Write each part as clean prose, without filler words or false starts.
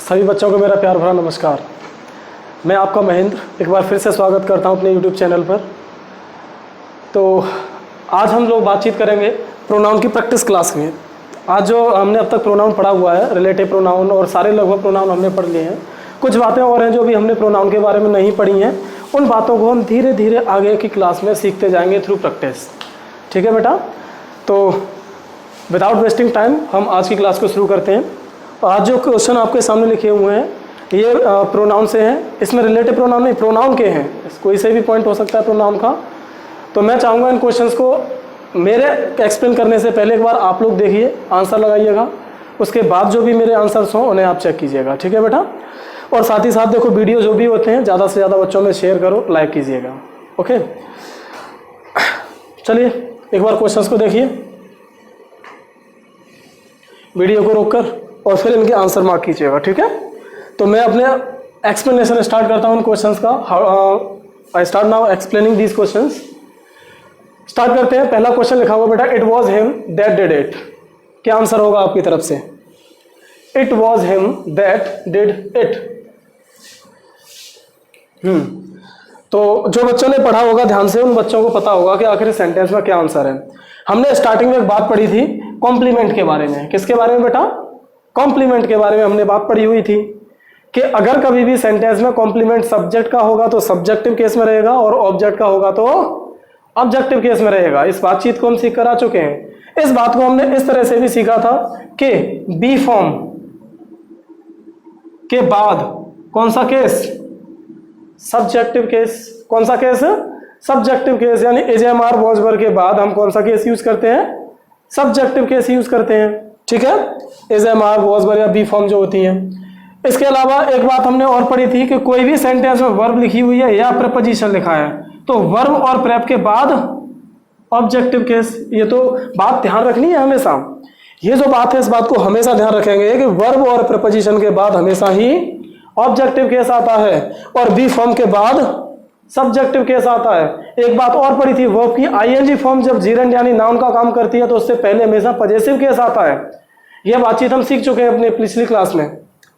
सभी बच्चों को मेरा प्यार भरा नमस्कार। मैं आपका महेंद्र एक बार फिर से स्वागत करता हूं अपने YouTube चैनल पर। तो आज हम लोग बातचीत करेंगे प्रोनाउन की प्रैक्टिस क्लास में। आज जो हमने अब तक प्रोनाउन पढ़ा हुआ है, रिलेटिव प्रोनाउन और सारे लगभग प्रोनाउन हमने पढ़ लिए हैं। कुछ बातें और हैं जो भी हमने प्रोनाउन के बारे में नहीं पढ़ी हैं, उन बातों को हम धीरे धीरे आगे की क्लास में सीखते जाएंगे थ्रू प्रैक्टिस। ठीक है बेटा? तो विदाउट वेस्टिंग टाइम हम आज की क्लास को शुरू करते हैं। आज जो क्वेश्चन आपके सामने लिखे हुए हैं ये प्रोनाउन से हैं। इसमें रिलेटिव प्रोनाउन नहीं, प्रोनाउन के हैं। कोई से भी पॉइंट हो सकता है प्रोनाउन का। तो मैं चाहूँगा इन क्वेश्चंस को मेरे एक्सप्लेन करने से पहले एक बार आप लोग देखिए, आंसर लगाइएगा। उसके बाद जो भी मेरे आंसर्स हों उन्हें आप चेक कीजिएगा। ठीक है बेटा? और साथ ही साथ देखो, वीडियो जो भी होते हैं ज़्यादा से ज़्यादा बच्चों में शेयर करो, लाइक कीजिएगा। ओके, चलिए एक बार क्वेश्चंस को देखिए, वीडियो को रोककर, और फिर इनके आंसर मार्क कीजिएगा। ठीक है? तो मैं अपने एक्सप्लेनेशन स्टार्ट करता हूँ इन क्वेश्चंस का। I start now explaining these questions. Start करते हैं। पहला क्वेश्चन लिखा हुआ बेटा, it was him that did it. क्या आंसर होगा आपकी तरफ से? It was him that did it. तो जो बच्चों ने पढ़ा होगा ध्यान से, उन बच्चों को पता होगा कि आखिर सेंटेंस में क्या आंसर है। हमने स्टार्टिंग में एक बात पढ़ी थी कॉम्प्लीमेंट के बारे में। किसके बारे में बेटा? कॉम्प्लीमेंट के बारे में हमने बात पढ़ी हुई थी कि अगर कभी भी सेंटेंस में कॉम्प्लीमेंट सब्जेक्ट का होगा तो सब्जेक्टिव केस में रहेगा, और ऑब्जेक्ट का होगा तो ऑब्जेक्टिव केस में रहेगा। इस बातचीत को हम सीख कर आ चुके हैं। इस बात को हमने इस तरह से भी सीखा था कि बी फॉर्म के बाद कौन सा केस? Subjective case. कौन सा केस? Subjective case. यानी is am are was were के बाद हम कौन सा केस यूज करते हैं? सब्जेक्टिव केस यूज करते हैं। ठीक है? Is am are was were या बी फॉर्म जो होती है। इसके अलावा एक बात हमने और पढ़ी थी कि कोई भी सेंटेंस में वर्ब लिखी हुई है या प्रपोजिशन लिखा है तो वर्ब और प्रेप के बाद ऑब्जेक्टिव केस। ये तो बात ध्यान रखनी है हमेशा। ये जो बात है इस बात को हमेशा ध्यान रखेंगे कि वर्ब और प्रपोजिशन के बाद हमेशा ही ऑब्जेक्टिव केस आता है और बी फॉर्म के बाद सब्जेक्टिव केस आता है। एक बात और पढ़ी थी, वर्ब की आईएनजी फॉर्म जब जीरेंड यानी नाउन का काम करती है तो उससे पहले हमेशा पजेसिव केस आता है। यह बातचीत हम सीख चुके हैं अपने पिछली क्लास में।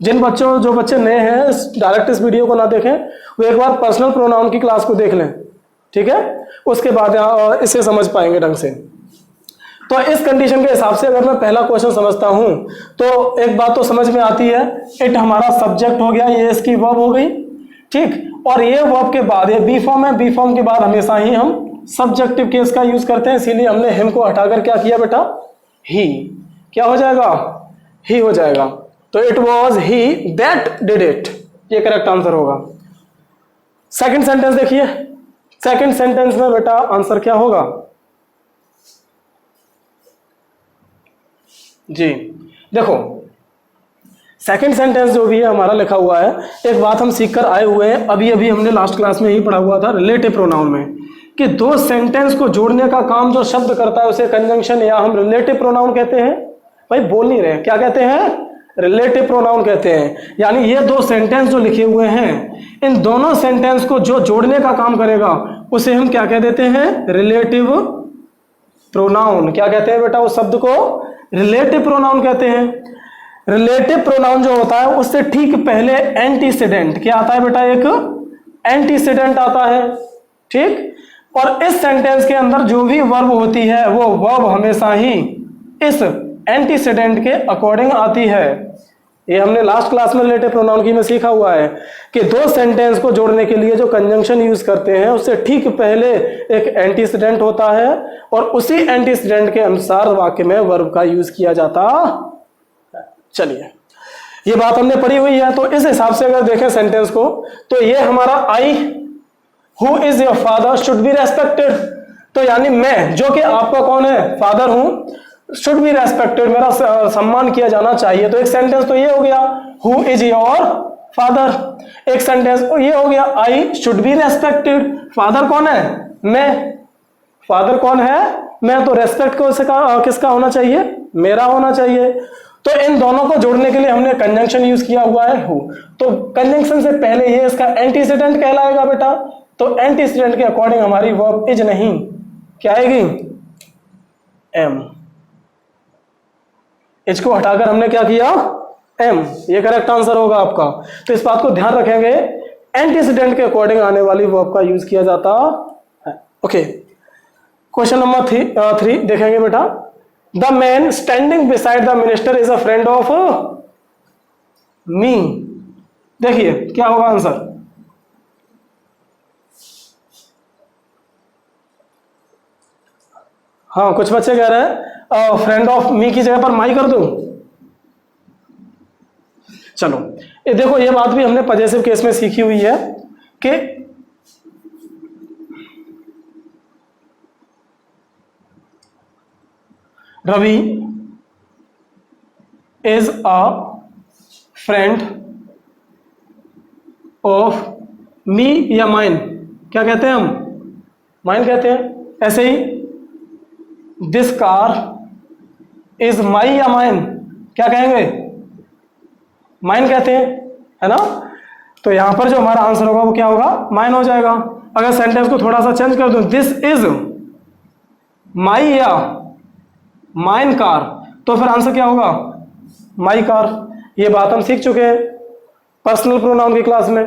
जो बच्चे नए हैं डायरेक्ट इस वीडियो को ना देखें, वो एक बार पर्सनल प्रोनाउन की क्लास को देख लें। ठीक है? उसके बाद इसे समझ पाएंगे ढंग से। तो इस कंडीशन के हिसाब से अगर मैं पहला क्वेश्चन समझता हूं तो एक बात तो समझ में आती है, इट हमारा सब्जेक्ट हो गया, ये इसकी वर्ब हो गई। ठीक? और ये वर्ब के बाद ये बी फॉर्म है, बी फॉर्म के बाद हमेशा ही हम सब्जेक्टिव केस का यूज करते हैं। इसीलिए हमने हिम को हटाकर क्या किया बेटा? ही। क्या हो जाएगा? ही हो जाएगा। तो it was he that did it, ये करेक्ट आंसर होगा। सेकंड सेंटेंस देखिए। सेकंड सेंटेंस में बेटा आंसर क्या होगा जी? देखो, सेकंड सेंटेंस जो भी है हमारा लिखा हुआ है, एक बात हम सीख कर आए हुए हैं, अभी अभी हमने लास्ट क्लास में ही पढ़ा हुआ था रिलेटिव प्रोनाउन में, कि दो सेंटेंस को जोड़ने का काम जो शब्द करता है उसे कंजंक्शन या हम रिलेटिव प्रोनाउन कहते हैं। भाई बोल नहीं रहे, क्या कहते हैं? रिलेटिव प्रोनाउन कहते हैं। यानी ये दो सेंटेंस जो लिखे हुए हैं, इन दोनों सेंटेंस को जो जोड़ने का काम करेगा उसे हम क्या कह देते हैं? Relative pronoun. क्या कहते हैं बेटा? उस शब्द को रिलेटिव प्रोनाउन कहते हैं। रिलेटिव प्रोनाउन जो होता है उससे ठीक पहले एंटीसीडेंट क्या आता है बेटा? एक एंटीसीडेंट आता है। ठीक? और इस सेंटेंस के अंदर जो भी वर्ब होती है वो वर्ब हमेशा ही इस एंटीसीडेंट के अकॉर्डिंग आती है। ये हमने लास्ट क्लास में रिलेटिव प्रोनाउन की में सीखा हुआ है कि दो सेंटेंस को जोड़ने के लिए जो कंजंक्शन यूज करते हैं उससे ठीक पहले एक एंटीसीडेंट होता है और उसी एंटीसीडेंट के अनुसार वाक्य में वर्ब का यूज किया जाता। चलिए, ये बात हमने पढ़ी हुई है। तो इस हिसाब से अगर देखें सेंटेंस को तो ये हमारा I who is your father should be respected. तो यानी मैं जो कि आपका कौन है? फादर हूं, शुड बी रेस्पेक्टेड, मेरा सम्मान किया जाना चाहिए। तो एक सेंटेंस तो ये हो गया, हु इज योर फादर। एक सेंटेंस ये हो गया, I should be respected. Father कौन है? मैं। फादर कौन है? मैं। तो रेस्पेक्ट को किसका होना चाहिए? मेरा होना चाहिए। तो इन दोनों को जोड़ने के लिए हमने कंजंक्शन यूज किया हुआ है हु। तो कंजंक्शन से पहले ये इसका एंटीसीडेंट कहलाएगा बेटा। तो एंटीसीडेंट के अकॉर्डिंग हमारी वर्ब इज नहीं, क्या आएगी? एम। इसको हटाकर हमने क्या किया? एम, ये करेक्ट आंसर होगा आपका। तो इस बात को ध्यान रखेंगे, एंटीसीडेंट के अकॉर्डिंग आने वाली वर्ब का यूज किया जाता है। ओके, क्वेश्चन नंबर 3 देखेंगे बेटा। The man standing beside the minister is a friend of मी। देखिए क्या होगा आंसर। हाँ, कुछ बच्चे कह रहे हैं फ्रेंड ऑफ मी की जगह पर माई कर दूं। चलो ये देखो, ये बात भी हमने पजेसिव केस में सीखी हुई है कि Ravi is a friend of me या माइन, क्या कहते हैं हम, माइन कहते हैं। ऐसे ही दिस कार इज माई या माइन, क्या कहेंगे, माइन कहते हैं, है ना। तो यहां पर जो हमारा आंसर होगा वो क्या होगा, माइन हो जाएगा। अगर सेंटेंस को थोड़ा सा चेंज कर दूं, दिस इज माई या माइन कार, तो फिर आंसर क्या होगा, माई कार। ये बात हम सीख चुके हैं पर्सनल प्रोनाउन की क्लास में,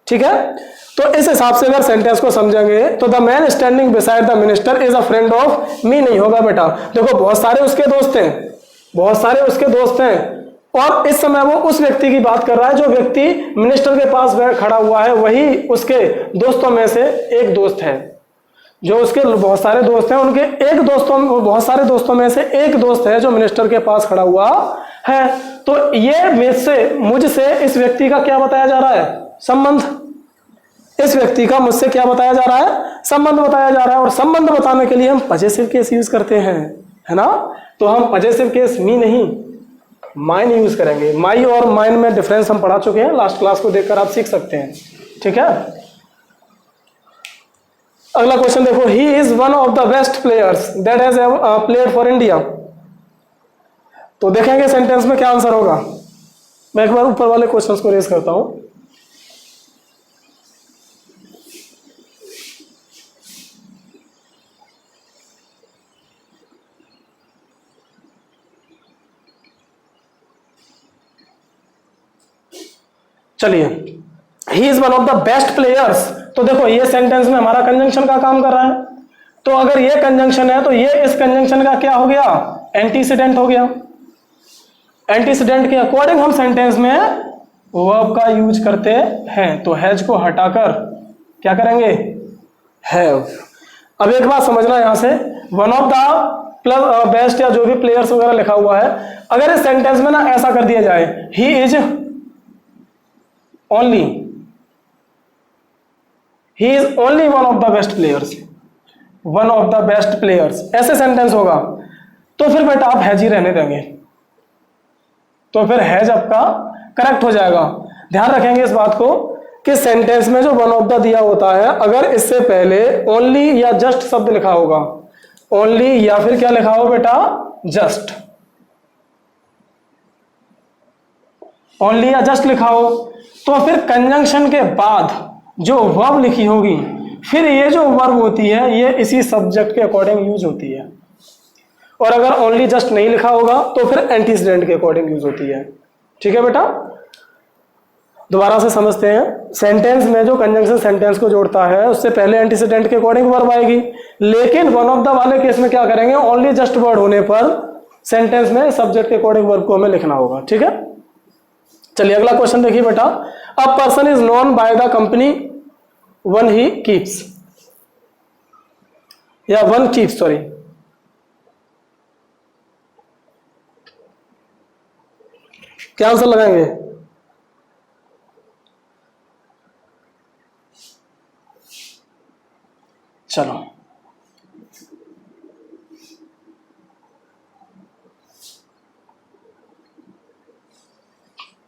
ठीक है। तो इस हिसाब से अगर सेंटेंस को समझेंगे तो the man standing beside the minister is a friend of मी नहीं होगा बेटा। देखो बहुत सारे उसके दोस्त हैं, बहुत सारे उसके दोस्त हैं, और इस समय वो उस व्यक्ति की बात कर रहा है जो व्यक्ति मिनिस्टर के पास खड़ा हुआ है, वही उसके दोस्तों में से एक दोस्त है। जो उसके बहुत सारे दोस्त हैं उनके एक दोस्तों, बहुत सारे दोस्तों में से एक दोस्त है जो मिनिस्टर के पास खड़ा हुआ है। तो ये मुझसे इस व्यक्ति का क्या बताया जा रहा है, संबंध। इस व्यक्ति का मुझसे क्या बताया जा रहा है, संबंध बताया जा रहा है। और संबंध बताने के लिए हम पजेसिव केस यूज करते हैं, है ना। तो हम पजेसिव केस मी नहीं, माइन यूज करेंगे। माई और माइन में डिफरेंस हम पढ़ा चुके हैं, लास्ट क्लास को देखकर आप सीख सकते हैं, ठीक है। अगला क्वेश्चन देखो, he is one of the best players that has played for India. तो देखेंगे सेंटेंस में क्या आंसर होगा। मैं एक बार ऊपर वाले क्वेश्चंस को रेज करता हूं। चलिए, he is one of the best players. तो देखो ये सेंटेंस में हमारा कंजंक्शन का काम कर रहा है। तो अगर ये कंजंक्शन है तो ये इस कंजंक्शन का क्या हो गया, एंटीसीडेंट हो गया। एंटीसीडेंट के अकॉर्डिंग हम सेंटेंस में वर्ब का यूज करते हैं। तो हैज को हटाकर क्या करेंगे, हैव। अब एक बात समझना यहां से, one of the plus best या जो भी प्लेयर्स वगैरह लिखा हुआ है, अगर इस सेंटेंस में ना ऐसा कर दिया जाए, he is only, he is only one of the best players, one of the best players, ऐसे सेंटेंस होगा, तो फिर बेटा आप हैज ही रहने देंगे। तो फिर हैज आपका करेक्ट हो जाएगा। ध्यान रखेंगे इस बात को कि सेंटेंस में जो वन ऑफ द दिया होता है, अगर इससे पहले ओनली या जस्ट शब्द लिखा होगा, ओनली या फिर क्या लिखा हो बेटा, जस्ट, ओनली या जस्ट लिखा हो, तो फिर कंजंक्शन के बाद जो वर्ब लिखी होगी, फिर ये जो वर्ब होती है ये इसी सब्जेक्ट के अकॉर्डिंग यूज होती है। और अगर ओनली जस्ट नहीं लिखा होगा तो फिर एंटीसीडेंट के अकॉर्डिंग यूज होती है, ठीक है बेटा। दोबारा से समझते हैं, सेंटेंस में जो कंजंक्शन सेंटेंस को जोड़ता है उससे पहले एंटीसीडेंट के अकॉर्डिंग वर्ब आएगी, लेकिन वन ऑफ द वाले केस में क्या करेंगे, ओनली जस्ट वर्ड होने पर सेंटेंस में सब्जेक्ट के अकॉर्डिंग वर्ब को हमें लिखना होगा, ठीक है। चलिए अगला क्वेश्चन देखिए बेटा। A person is known by the company one he keeps, या वन कीप्स, सॉरी, क्या आंसर लगाएंगे। चलो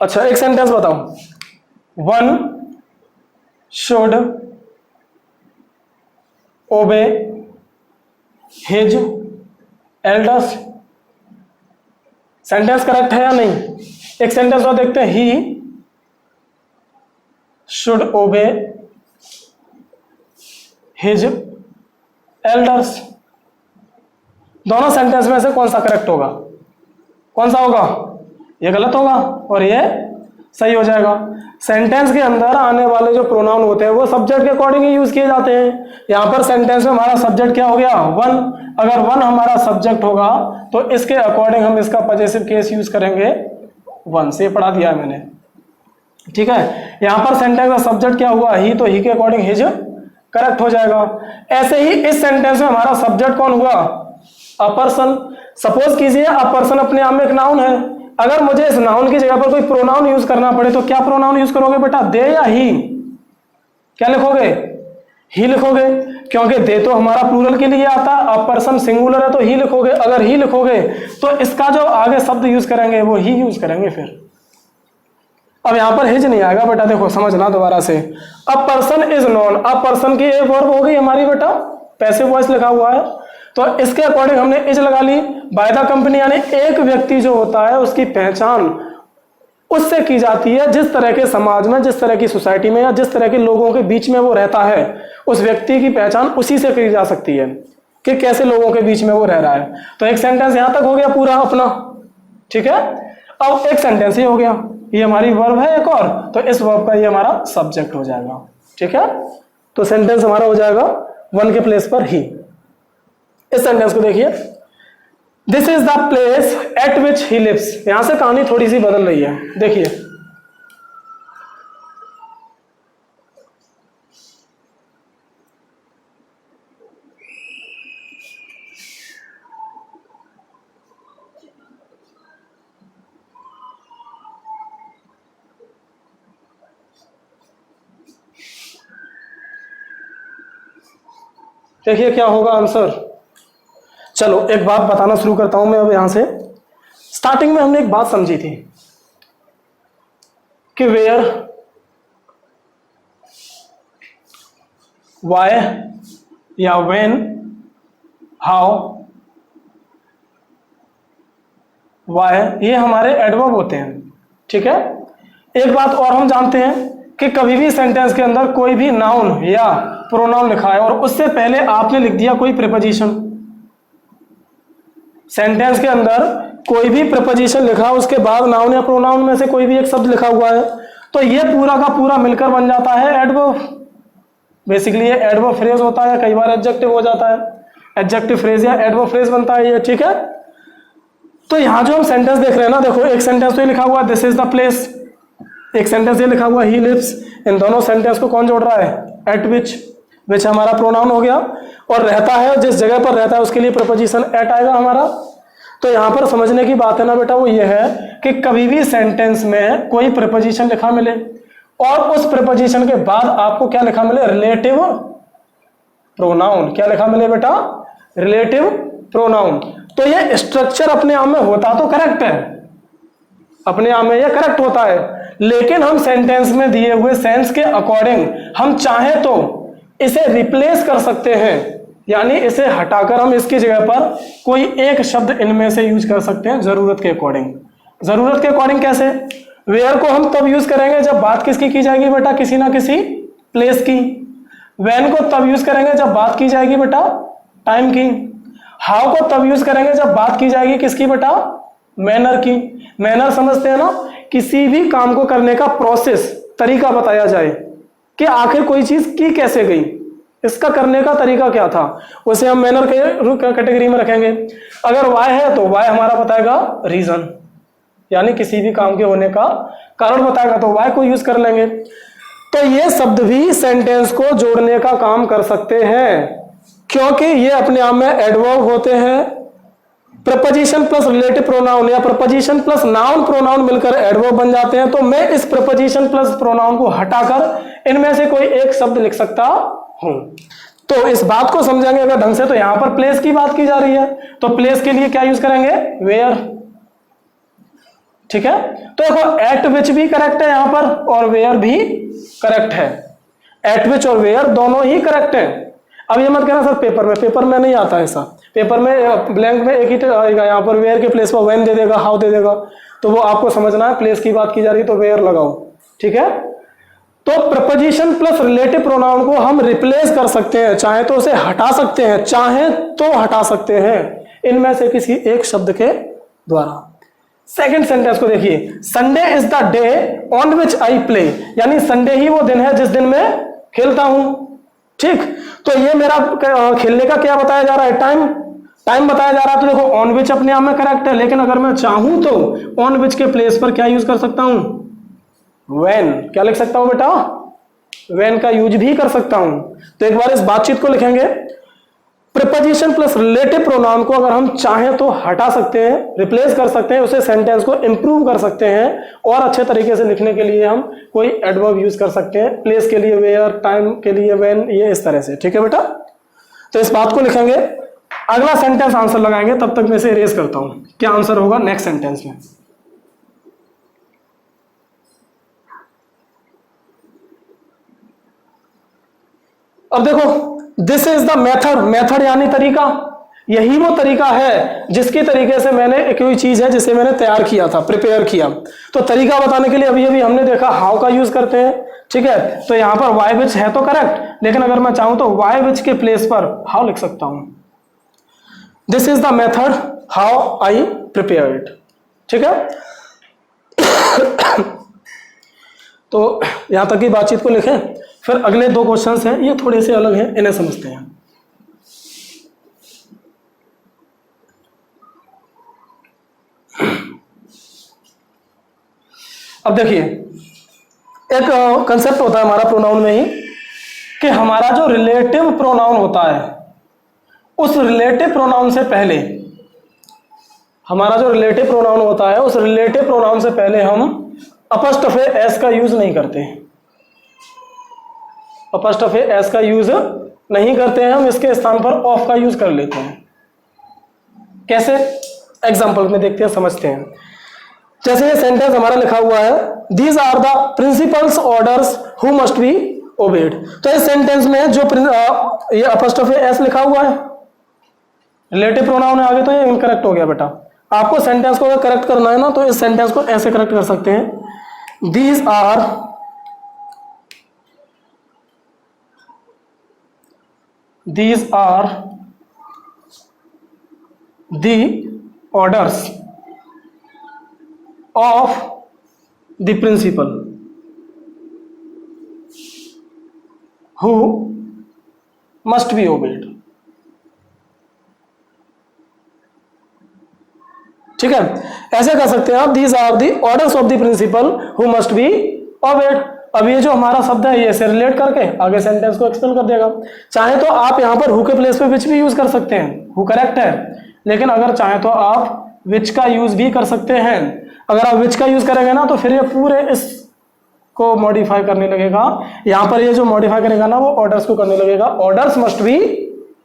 अच्छा, एक सेंटेंस बताओ, वन शुड ओबे हिज एल्डर्स। सेंटेंस करेक्ट है या नहीं। एक सेंटेंस और देखते हैं, ही शुड ओबे हिज एल्डर्स। दोनों सेंटेंस में से कौन सा करेक्ट होगा, कौन सा होगा, ये गलत होगा और ये सही हो जाएगा। सेंटेंस के अंदर आने वाले जो प्रोनाउन होते हैं वो सब्जेक्ट के अकॉर्डिंग ही यूज किए जाते हैं। यहाँ पर सेंटेंस में हमारा सब्जेक्ट क्या हो गया, वन। अगर वन हमारा सब्जेक्ट होगा तो इसके अकॉर्डिंग हम इसका पॉजेसिव केस यूज करेंगे वन से, पढ़ा दिया है मैंने, ठीक है। यहाँ पर सेंटेंस का सब्जेक्ट क्या हुआ, ही, तो ही के अकॉर्डिंग हिज करेक्ट हो जाएगा। ऐसे ही इस सेंटेंस में हमारा सब्जेक्ट कौन हुआ, अ पर्सन। सपोज कीजिए अ पर्सन अपने आप में एक नाउन है, अगर मुझे इस नाउन की जगह पर कोई प्रोनाउन यूज करना पड़े तो क्या प्रोनाउन यूज करोगे बेटा, दे या ही? क्या लिखोगे, ही लिखोगे, क्योंकि दे तो हमारा प्लूरल के लिए आता है, अ पर्सन सिंगुलर है तो ही लिखोगे। अगर ही लिखोगे तो इसका जो आगे शब्द यूज करेंगे वो ही यूज करेंगे फिर। अब यहां पर हिज नहीं आएगा बेटा, देखो समझना दोबारा से। A person is non, a person की एक वर्ब हो गई हमारी बेटा, पैसिव वॉइस लिखा हुआ है, तो इसके अकॉर्डिंग हमने इज लगा ली। बाय द कंपनी यानी एक व्यक्ति जो होता है उसकी पहचान उससे की जाती है जिस तरह के समाज में, जिस तरह की सोसाइटी में या जिस तरह के लोगों के बीच में वो रहता है, उस व्यक्ति की पहचान उसी से की जा सकती है कि कैसे लोगों के बीच में वो रह रहा है। तो एक सेंटेंस यहां तक हो गया पूरा अपना, ठीक है। अब एक सेंटेंस ये हो गया, ये हमारी वर्ब है एक और, तो इस वर्ब का ये हमारा सब्जेक्ट हो जाएगा, ठीक है। तो सेंटेंस हमारा हो जाएगा वन के प्लेस पर ही। इस सेंटेंस को देखिए, this is the place at which he lives. यहां से कहानी थोड़ी सी बदल रही है, देखिए। देखिए क्या होगा आंसर। चलो एक बात बताना शुरू करता हूं मैं अब यहां से। स्टार्टिंग में हमने एक बात समझी थी कि वेयर, वाई या व्हेन, हाउ, वाई, ये हमारे एडवर्ब होते हैं, ठीक है। एक बात और हम जानते हैं कि कभी भी सेंटेंस के अंदर कोई भी नाउन या प्रोनाउन लिखा है और उससे पहले आपने लिख दिया कोई प्रीपोजिशन, सेंटेंस के अंदर कोई भी प्रीपोजिशन लिखा, उसके बाद नाउन या प्रोनाउन में से कोई भी एक शब्द लिखा हुआ है, तो ये पूरा का पूरा मिलकर बन जाता है एडवर्ब। बेसिकली ये एडवर्ब फ्रेज होता है, कई बार एडजेक्टिव हो जाता है, एडजेक्टिव फ्रेज या एडवर्ब फ्रेज बनता है ये, ठीक है। तो यहां जो हम सेंटेंस देख रहे हैं ना, देखो एक सेंटेंस तो ये लिखा हुआ दिस इज द प्लेस, एक सेंटेंस ये लिखा हुआ ही लिव्स। इन दोनों सेंटेंस को कौन जोड़ रहा है, एट विच, विच हमारा प्रोनाउन हो गया, और रहता है जिस जगह पर रहता है उसके लिए प्रपोजिशन एट आएगा हमारा। तो यहां पर समझने की बात है ना बेटा, वो ये है कि कभी भी सेंटेंस में कोई प्रपोजिशन लिखा मिले और उस प्रपोजिशन के बाद आपको क्या लिखा मिले, रिलेटिव प्रोनाउन। क्या लिखा मिले बेटा, रिलेटिव प्रोनाउन। तो ये स्ट्रक्चर अपने आप में होता तो करेक्ट है, अपने आप में ये करेक्ट होता है, लेकिन हम सेंटेंस में दिए हुए सेंस के अकॉर्डिंग हम चाहे तो इसे रिप्लेस कर सकते हैं, यानी इसे हटाकर हम इसकी जगह पर कोई एक शब्द इनमें से यूज कर सकते हैं जरूरत के अकॉर्डिंग। जरूरत के अकॉर्डिंग कैसे, वेयर को हम तब यूज करेंगे जब बात किसकी की जाएगी बेटा, किसी ना किसी प्लेस की। व्हेन को तब यूज करेंगे जब बात की जाएगी बेटा टाइम की। हाउ को तब यूज करेंगे जब बात की जाएगी किसकी बेटा, मैनर की। मैनर समझते हैं ना, किसी भी काम को करने का प्रोसेस, तरीका बताया जाए कि आखिर कोई चीज की कैसे गई, इसका करने का तरीका क्या था, उसे हम मैनर के कैटेगरी में रखेंगे। अगर वाई है तो वाई हमारा बताएगा रीजन, यानी किसी भी काम के होने का कारण बताएगा, तो वाई को यूज कर लेंगे। तो ये शब्द भी सेंटेंस को जोड़ने का काम कर सकते हैं, क्योंकि ये अपने आप में एडवर्ब होते हैं। प्रपोजिशन प्लस रिलेटिव प्रोनाउन या प्रपोजिशन प्लस नाउन प्रोनाउन मिलकर एडवर्ब बन जाते हैं। तो मैं इस प्रपोजिशन प्लस प्रोनाउन को हटाकर इनमें से कोई एक शब्द लिख सकता हूं। तो इस बात को समझेंगे अगर ढंग से, तो यहां पर प्लेस की बात की जा रही है, तो प्लेस के लिए क्या यूज करेंगे, वेयर, ठीक है। तो देखो एट विच भी करेक्ट है यहां पर और वेयर भी करेक्ट है, एट विच और वेयर दोनों ही करेक्ट है। अब ये मत कहना सर पेपर में नहीं आता ऐसा, पेपर में ब्लैंक में एक ही आएगा, यहाँ पर वेयर के प्लेस पर व्हेन दे देगा, हाउ दे देगा, तो वो आपको समझना है, प्लेस की बात की जा रही है तो वेयर लगाओ, ठीक है। तो प्रपोजिशन प्लस रिलेटिव प्रोनाउन को हम रिप्लेस कर सकते हैं, चाहे तो उसे हटा सकते हैं, चाहे तो हटा सकते हैं इनमें से किसी एक शब्द के द्वारा। सेकंड सेंटेंस को देखिए, Sunday is the day on which I play, यानी संडे ही वो दिन है जिस दिन मैं खेलता हूं। ठीक, तो ये मेरा खेलने का क्या बताया जा रहा है, टाइम बताया जा रहा है। तो देखो ऑन विच अपने आप में करेक्ट है, लेकिन अगर मैं चाहूं तो ऑन विच के प्लेस पर क्या यूज कर सकता हूं, व्हेन। क्या लिख सकता हूं बेटा, व्हेन का यूज भी कर सकता हूं। तो एक बार इस बातचीत को लिखेंगे, प्रीपोजिशन प्लस रिलेटिव प्रोनाउन को अगर हम चाहें तो हटा सकते हैं, रिप्लेस कर सकते हैं, उसे सेंटेंस को इंप्रूव कर सकते हैं और अच्छे तरीके से लिखने के लिए हम कोई एडवर्ब यूज कर सकते हैं, प्लेस के लिए वेयर, टाइम के लिए व्हेन, ये इस तरह से। ठीक है बेटा, तो इस बात को लिखेंगे, अगला सेंटेंस आंसर लगाएंगे, तब तक मैं इसे इरेज करता हूं। क्या आंसर होगा नेक्स्ट सेंटेंस में, अब देखो, this is the method, method यानी तरीका, यही वो तरीका है जिसके तरीके से मैंने एक कोई चीज है जिसे मैंने तैयार किया था, प्रिपेयर किया। तो तरीका बताने के लिए अभी अभी हमने देखा हाउ का यूज करते हैं। ठीक है, तो यहां पर वाई विच है तो करेक्ट, लेकिन अगर मैं चाहूं तो वाई विच के प्लेस पर हाउ लिख सकता हूं, this is the method how I prepared. ठीक है, तो यहां तक की बातचीत को लिखें, फिर अगले दो क्वेश्चंस हैं, ये थोड़े से अलग हैं, इन्हें समझते हैं। अब देखिए, एक कंसेप्ट होता है हमारा प्रोनाउन में ही कि हमारा जो रिलेटिव प्रोनाउन होता है उस रिलेटिव प्रोनाउन से पहले, हमारा जो रिलेटिव प्रोनाउन होता है उस रिलेटिव प्रोनाउन से पहले हम अपॉस्ट्रोफे एस का यूज नहीं करते, अपॉस्ट्रोफे एस का यूज नहीं करते हैं, हम इसके स्थान पर ऑफ का यूज कर लेते हैं। कैसे, एग्जांपल में देखते हैं, समझते हैं। जैसे ये सेंटेंस हमारा लिखा हुआ है, these are the principals orders who must be obeyed. तो इस सेंटेंस में जो ये अपॉस्ट्रोफे एस लिखा हुआ है रिलेटिव प्रोनाउन है आगे, तो ये इनकरेक्ट हो गया बेटा। आपको सेंटेंस को अगर करेक्ट करना है ना तो इस सेंटेंस को ऐसे करेक्ट कर सकते हैं, these are the orders of the principal who must be obeyed। ठीक है, ऐसे कर सकते हैं आप, these are the orders of the principal who must be obeyed। अब ये जो हमारा शब्द है ये से रिलेट करके आगे सेंटेंस को एक्सप्लेन कर देगा। चाहे तो आप यहाँ पर हु के प्लेस पे विच भी यूज कर सकते हैं, हु करेक्ट है, लेकिन अगर चाहे तो आप विच का यूज भी कर सकते हैं। अगर आप विच का यूज करेंगे ना तो फिर ये पूरे इस को मॉडिफाई करने लगेगा, यहाँ पर ये जो मॉडिफाई करेगा ना वो ऑर्डर्स को करने लगेगा, ऑर्डर्स मस्ट बी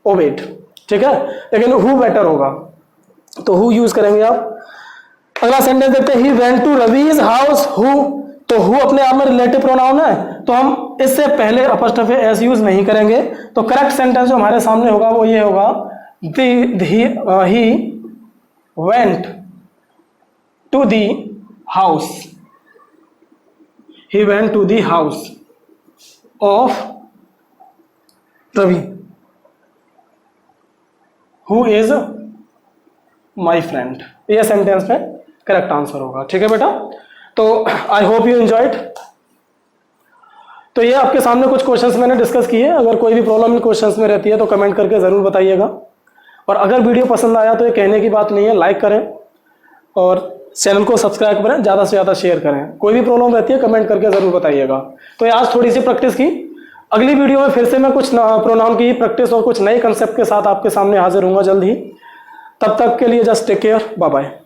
ओबेड। ठीक है, लेकिन हु बेटर होगा, तो हु यूज करेंगे आप। अगला सेंटेंस देखते हैं, he went to Ravi's house who. तो हु अपने आप में रिलेटिव प्रोनाउन है, तो हम इससे पहले अपॉस्ट्रोफे एस यूज नहीं करेंगे। तो करेक्ट सेंटेंस जो हमारे सामने होगा वो ये होगा, he went to the house, he went to the house of Ravi who is my friend। ये सेंटेंस में करेक्ट आंसर होगा। ठीक है बेटा, तो आई होप यू एंजॉयड। तो ये आपके सामने कुछ क्वेश्चंस मैंने डिस्कस किए, अगर कोई भी प्रॉब्लम इन क्वेश्चंस में रहती है तो कमेंट करके ज़रूर बताइएगा। और अगर वीडियो पसंद आया तो ये कहने की बात नहीं है, लाइक करें और चैनल को सब्सक्राइब करें, ज़्यादा से ज़्यादा शेयर करें। कोई भी प्रॉब्लम रहती है कमेंट करके ज़रूर बताइएगा। तो ये आज थोड़ी सी प्रैक्टिस की, अगली वीडियो में फिर से मैं कुछ प्रोनाउन की प्रैक्टिस और कुछ नए कंसेप्ट के साथ आपके सामने हाजिर होऊंगा जल्द ही। तब तक के लिए just take care, bye bye.